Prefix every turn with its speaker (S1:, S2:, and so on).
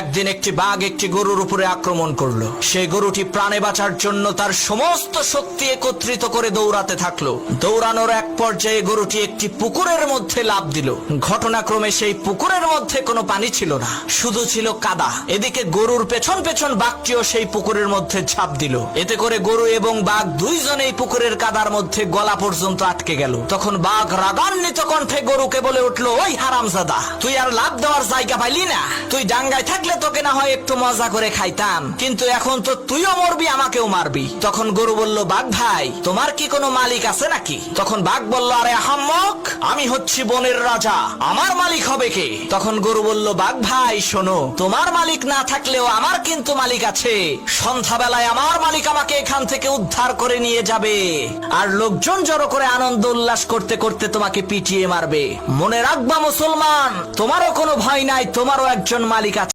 S1: একদিন একটি বাঘ একটি গরুর উপরে আক্রমণ করলো। সেই গরুটি প্রাণে বাঁচার জন্য তার সমস্ত শক্তি একত্রিত করে দৌড়াতে থাকলো। দৌড়ানোর এক পর্যায়ে গরুটি একটি পুকুরের মধ্যে লাফ দিল। ঘটনাক্রমে সেই পুকুরের মধ্যে কোনো পানি ছিল না, শুধু ছিল কাদা। এদিকে গরুর পেছন পেছন বাঘটিও সেই পুকুরের মধ্যে ঝাঁপ দিল। এতে করে গরু এবং বাঘ দুইজনেই পুকুরের কাদার মধ্যে গলা পর্যন্ত আটকে গেল। তখন বাঘ রাগান্বিত কণ্ঠে গরুকে বলে উঠলো, ওই হারামজাদা, তুই আর লাভ দেওয়ার জায়গা পাইলি না? তুই ডাঙ্গায় থাকলে তোকে না হয় একটু মজা করে খাইতাম, কিন্তু এখন তো তুইও মরবি, আমাকেও মারবি। তখন গরু বলল, বাঘ ভাই, তোমার কি কোনো মালিক আছে নাকি? তখন বাঘ বলল, আরে আহাম্মক, আমি হচ্ছি বনের রাজা, আমার মালিক হবে কে? তখন গরু বলল, বাঘ ভাই শোনো, তোমার মালিক না থাকলেও আমার কিন্তু মালিক আছে। সন্ধ্যাবেলায় আমার মালিক আমাকে এখান থেকে উদ্ধার করে নিয়ে যাবে, আর লোকজন জড়ো করে আনন্দ উল্লাস করতে করতে তোমাকে পিটিয়ে মারবে। মনে রাখবা মুসলমান, তোমারও কোনো ভয় নাই, তোমারও একজন মালিক আছে।